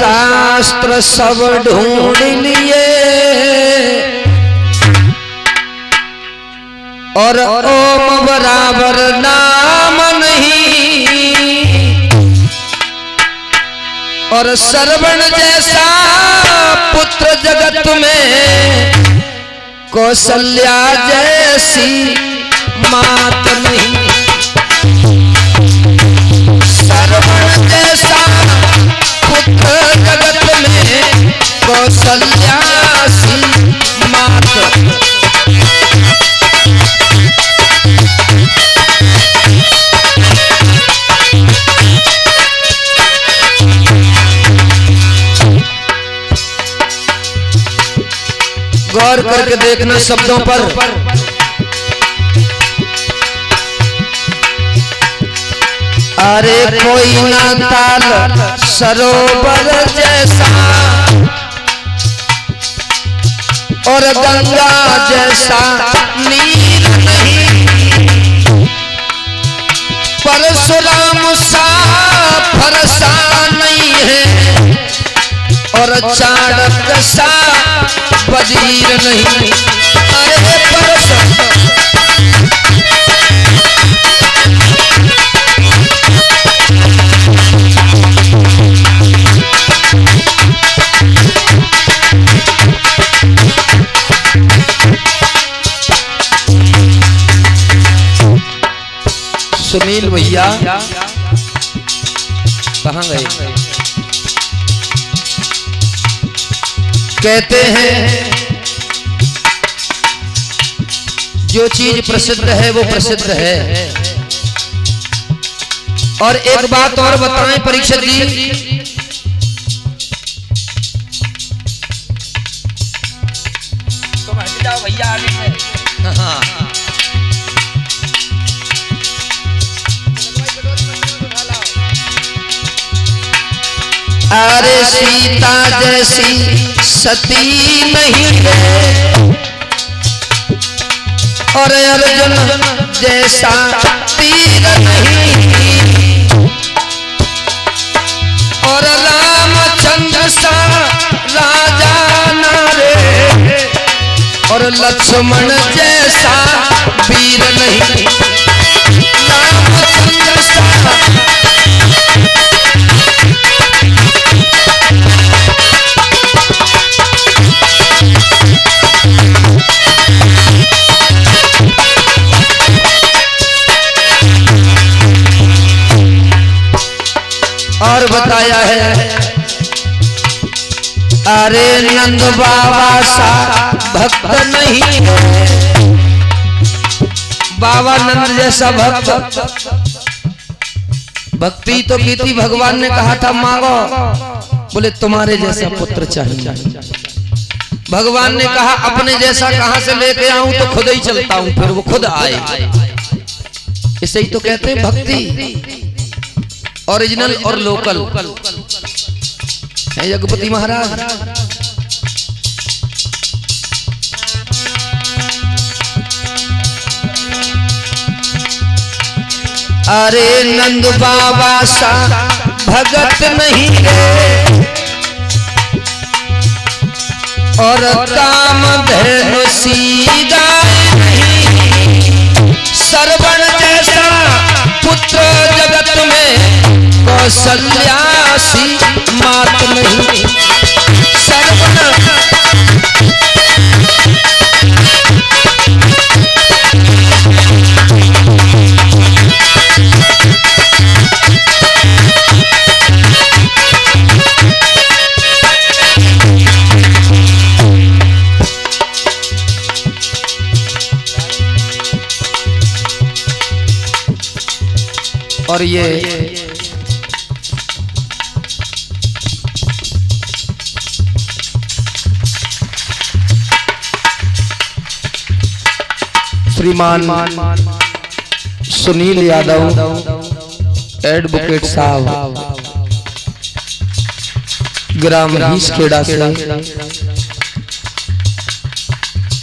शास्त्र सब ढूंढ लिए और ओम बराबर नाम नहीं, और श्रवण जैसा पुत्र जगत में कौशल्या जैसी मात नहीं। श्रवण जैसा पुत्र जगत में कौशल्या सी मात। गौर करके देखना शब्दों पर। अरे कोई ना ताल सरोवर जैसा और गंगा जैसा नीर नहीं, परशुराम सा फरसा नहीं है और चाणक्य सा वजीर नहीं। अरे सुनील भैया कहाँ गए? कहते हैं जो चीज प्रसिद्ध है वो प्रसिद्ध है। और एक बात और बताएं परीक्षित जी, तुम हट जाओ भैया आगे से। हाँ अरे सीता जैसी सती नहीं है और अर्जुन जैसा तीर नहीं, और रामचंद्र सा राजा नारे और लक्ष्मण जैसा वीर नहीं। रामचंद्र सा और बताया है। अरे नंद बाबा सा भक्त नहीं है, बाबा नंद जैसा भक्त। भक्ति तो की थी, भगवान ने कहा था मांगो, बोले तुम्हारे जैसा पुत्र चाहिए। भगवान ने कहा अपने जैसा कहां से लेके आऊं, तो खुद ही चलता हूं, फिर वो खुद आए। इसे ही तो कहते हैं भक्ति, ओरिजिनल और लोकल है जगपति महाराज। अरे नंद बाबा सा भगत नहीं है और कामधेनु सी गाय नहीं, श्रवण जैसा पुत्र जगत में कौशल्या सी मात नहीं। श्रवण और ये श्रीमान सुनील यादव एडवोकेट साहब ग्राम हीसखेड़ा से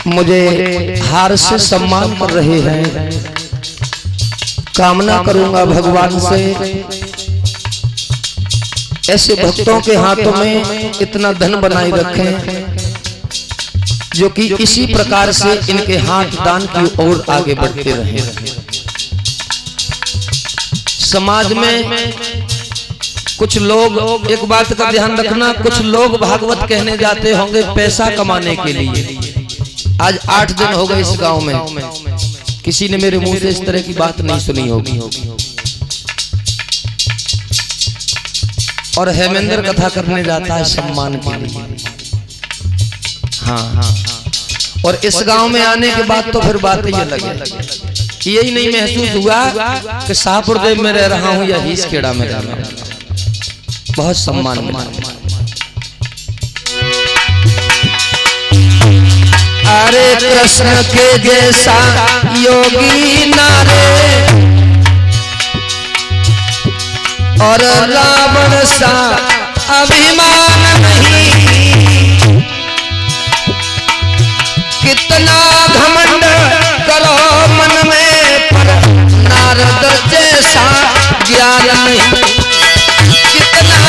मुझे हार से सम्मान कर रहे हैं। कामना करूंगा भगवान से ऐसे भक्तों के हाथों में इतना धन बनाए रखें जो कि इसी प्रकार से इनके हाथ दान की ओर आगे बढ़ते रहें। समाज में कुछ लोग, एक बात का ध्यान रखना, कुछ लोग भागवत कहने जाते होंगे पैसा कमाने के लिए। आज 8 दिन हो गए इस गांव में, किसी ने मेरे मुंह से इस तरह की बात नहीं सुनी होगी। और हेमेंद्र कथा करने जाता है सम्मान के लिए। हाँ, और इस गांव में आने के बाद तो फिर बात ही अलग है। यही नहीं महसूस हुआ कि शाहपुरदेव में रह रहा हूं या हीसखेड़ा में रह रहा हूं। बहुत सम्मान मिला। अरे कृष्ण के जैसा योगी नारे और रावण सा अभिमान नहीं। कितना घमंड करो मन में, पर नारद जैसा ज्ञान नहीं। कितना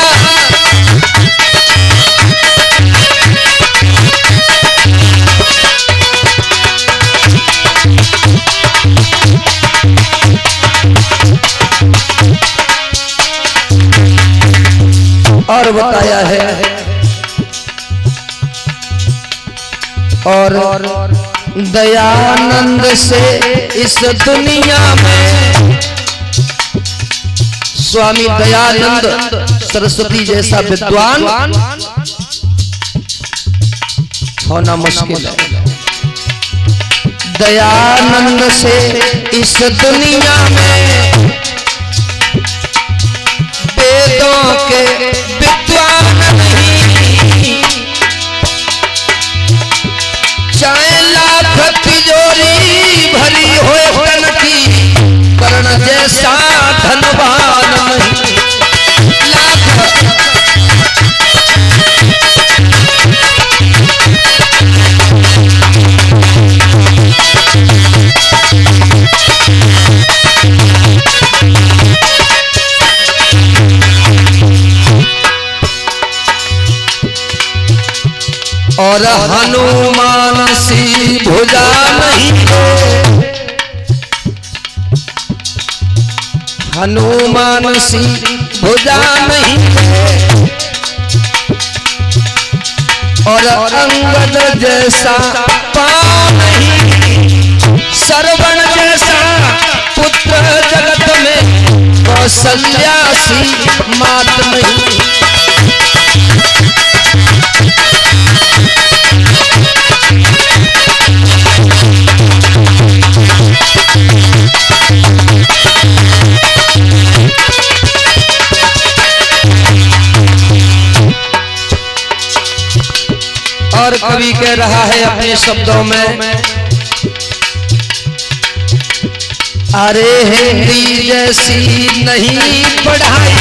और बताया है, और दयानंद से इस दुनिया में स्वामी दयानंद सरस्वती जैसा विद्वान होना मुश्किल है। दयानंद से इस दुनिया में वेदों के विद्वान नहीं। चाहे लाख तिजोरी भरी हो धन की, कर्ण जैसा धनवान नहीं। और हनुमान सी भुजा नहीं, हनुमान सी भुजा नहीं। और अंगद जैसा पाँव नहीं। श्रवण जैसा पुत्र जगत में, कौशल्या सी मात नहीं। और कवि कह रहा है अपने शब्दों में, अरे हिंदी जैसी नहीं पढ़ाई।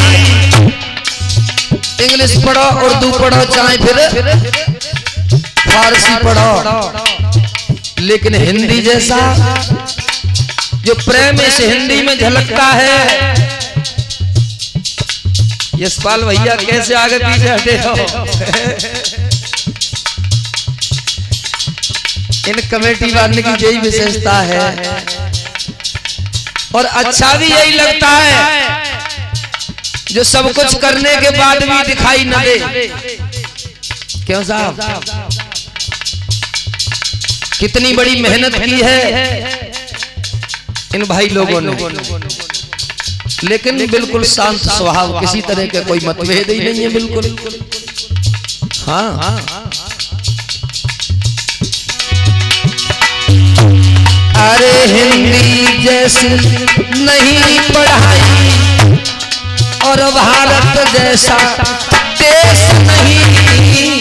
इंग्लिश पढ़ो, उर्दू पढ़ो, चाहे फिर फारसी पढ़ो, लेकिन हिंदी जैसा जो प्रेम इस हिंदी में झलकता है। यशपाल भैया कैसे आगे पीछे हटे हो। इन कमेटी वाले की यही विशेषता है, और अच्छा भी यही लगता है जो सब कुछ करने के बाद भी दिखाई न दे। क्यों साहब, कितनी बड़ी मेहनत की है इन भाई लोगों ने, लेकिन बिल्कुल शांत स्वभाव, किसी तरह के कोई मतभेद ही नहीं है बिल्कुल। हाँ, अरे हिंदी जैसी नहीं पढ़ाई, और भारत जैसा देश नहीं।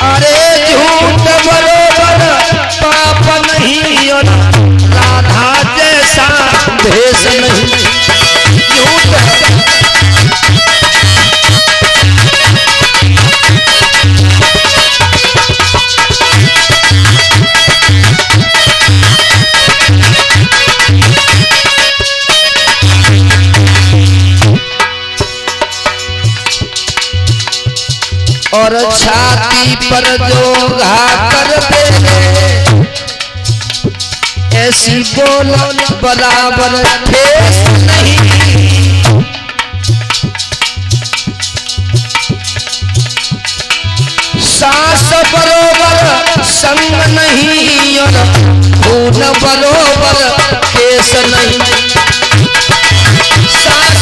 अरे झूठ बरोबर पाप नहीं, और राधा जैसा भेष नहीं। झूठ और छाती पर जो घा कर दे ऐसी बोल बराबर ठेस नहीं। सांस बरोबर संग नहीं और खून बरोबर केस नहीं। सांस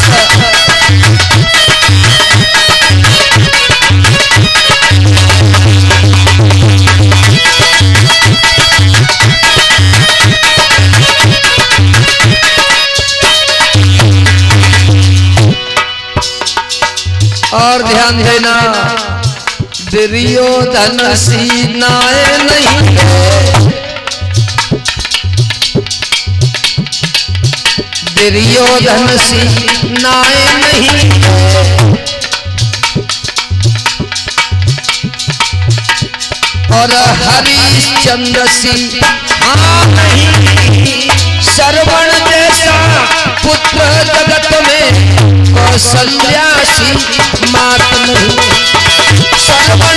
और ध्यान देना, दुर्योधन सीनाए नहीं है, दुर्योधन सीनाए नहीं है, और हरिश्चंद्र सिंह नहीं। श्रवण जैसा पुत्र जगत में कौशल्या सी मात नहीं। श्रवण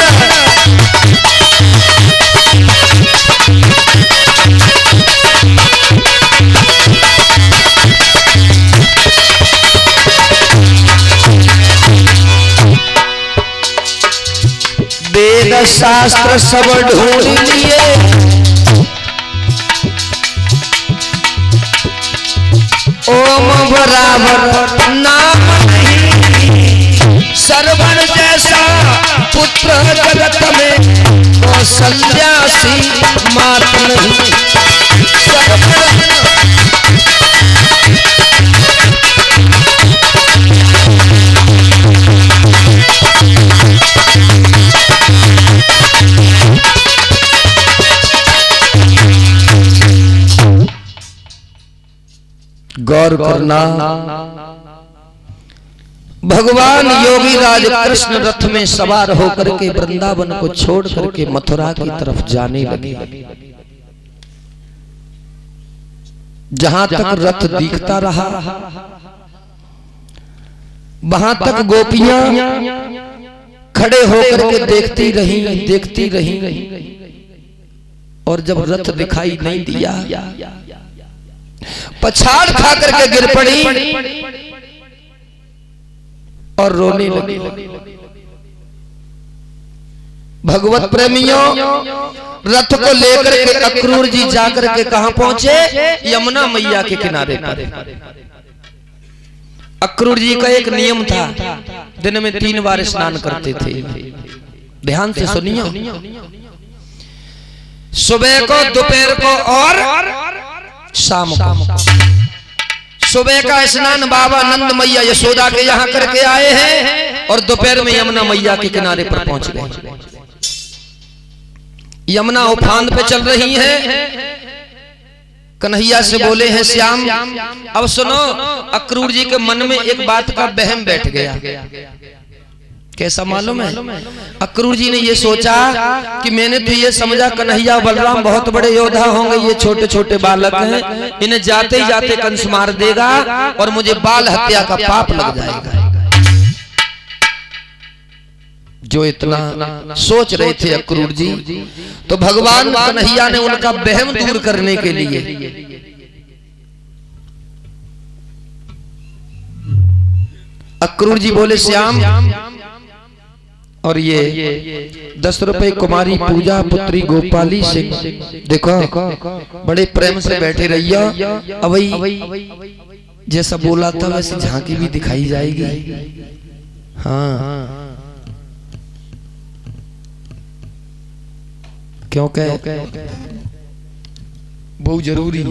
वेद शास्त्र सब ढूंढ लिए, ओम बराबर नाम नहीं। श्रवण जैसा पुत्र जगत में कौशल्या सी मात नहीं। गौर करना, भगवान योगी राज कृष्ण रथ में सवार होकर के वृंदावन को छोड़ करके मथुरा की तरफ जाने लगे। जहां तक रथ दिखता रहा वहां तक गोपियां खड़े होकर के देखती रही। और जब रथ दिखाई नहीं दिया पछाड़ खा करके गिर पड़ी और रोने लगी। भगवत प्रेमियों, रथ को लेकर के अक्रूर जी जाकर के कहां पहुंचे? यमुना मैया के किनारे पर। अक्रूर जी का एक नियम था, दिन में 3 बार स्नान करते थे। ध्यान से सुनिए, सुबह को, दोपहर को और शाम को। सुबह का स्नान बाबा नंद मैया यशोदा के यहाँ करके आए हैं और दोपहर में यमुना मैया के किनारे पर पहुंच गए। यमुना उफान पे चल रही है। कन्हैया से बोले हैं श्याम। अब सुनो, अक्रूर जी के मन में एक बात का वहम बैठ गया। कैसा मालूम है? अक्रूर जी ने ये सोचा कि मैंने तो ये समझा कन्हैया बलराम बहुत बड़े योद्धा होंगे, ये छोटे छोटे बालक हैं, इन्हें जाते ही जाते कंस मार देगा और मुझे बाल हत्या का पाप लग जाएगा। जो इतना सोच रहे थे अक्रूर जी, तो भगवान कन्हैया ने उनका वहम दूर करने के लिए अक्रूर जी बोले श्याम, और ये 10 रुपए कुमारी पूजा पुत्री गोपाली सिंह, देखो बड़े प्रेम से बैठे रहिए। अब जैसा बोला था वैसे झांकी भी दिखाई जाएगी। हाँ, क्योंकि बहुत जरूरी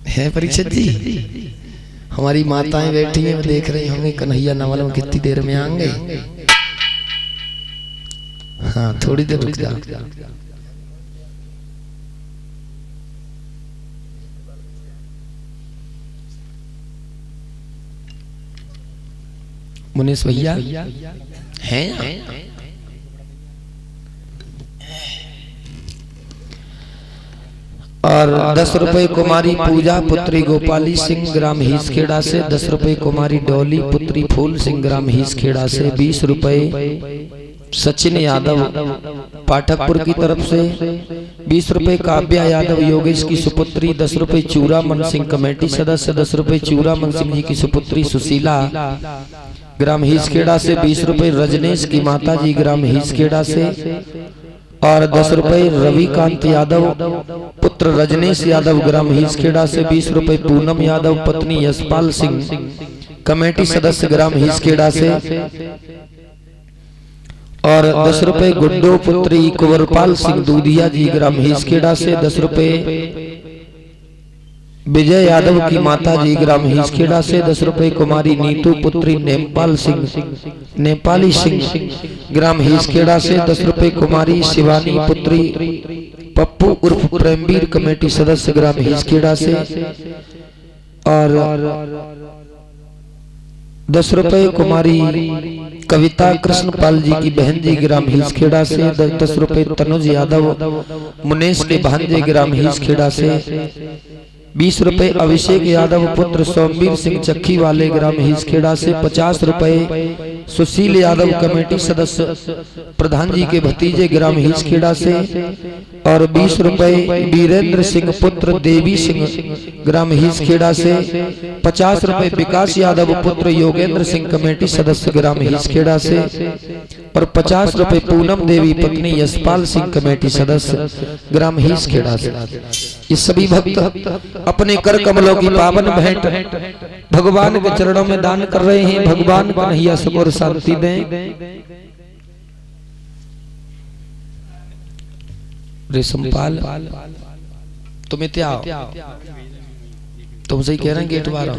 है परीक्षित जी। हमारी माताएं बैठी हैं, देख रही होंगी कन्हैया न मालूम कितनी देर में आएंगे। हाँ, थोड़ी देर रुक जाओ। मुनीश भैया हैं? और 10 रुपए कुमारी पूजा पुत्री गोपाली सिंह ग्राम हीसखेड़ा से, 10 रुपए कुमारी डोली पुत्री फूल सिंह ग्राम हीसखेड़ा से, 20 रुपए सचिन यादव पाठकपुर की तरफ से, 20 रुपए काव्या यादव योगेश की सुपुत्री, 10 रुपए चूरामन सिंह कमेटी सदस्य, 10 रुपए चूरामन सिंह जी की सुपुत्री सुशीला ग्राम हीसखेड़ा से, 20 रुपए रजनेश की माता जी ग्राम हीसखेड़ा से, और 10 रुपए रविकांत यादव पुत्र रजनेश यादव ग्राम हीसखेड़ा से, 20 रुपए पूनम यादव पत्नी यशपाल सिंह कमेटी सदस्य ग्राम हीसखेड़ा से, और 10 रुपए गुड्डो पुत्री कुंवरपाल सिंह दूधिया जी ग्राम हीसखेड़ा से, 10 रुपए विजय यादव की माता जी ग्राम हीसखेड़ा से, 10 रुपए कुमारी नीतू पुत्री नेपाली सिंह ग्राम हीसखेड़ा से, 10 रुपए कुमारी शिवानी पुत्री पप्पू उर्फ प्रेमवीर कमेटी सदस्य ग्राम हीसखेड़ा से, और 10 रुपए कुमारी कविता कृष्णपाल जी की बहन जी ग्राम हीसखेड़ा से, 10 रुपए तनुज यादव मुनेश के भांजे ग्राम हीसखेड़ा से, 20 रुपए अभिषेक यादव पुत्र सोमवीर सिंह चक्की वाले ग्राम हीसखेड़ा से, 50 रुपए सुशील यादव कमेटी सदस्य प्रधान जी के भतीजे ग्राम हीसखेड़ा से, और 20 रुपए वीरेंद्र सिंह पुत्र देवी सिंह ग्राम हीसखेड़ा से, 50 रुपए विकास यादव पुत्र योगेंद्र सिंह कमेटी सदस्य ग्राम हीसखेड़ा से, और 50 रुपए पूनम देवी पत्नी यशपाल सिंह कमेटी सदस्य ग्राम हीसखेड़ा से। ये सभी भक्त अपने कर कमलों की पावन भेंट भगवान के चरणों में दान कर रहे हैं। भगवान कन्हैया सुख और शांति दें। रेशमपाल तुम्हें क्या तुम सही कह रहे हैं गेट वाला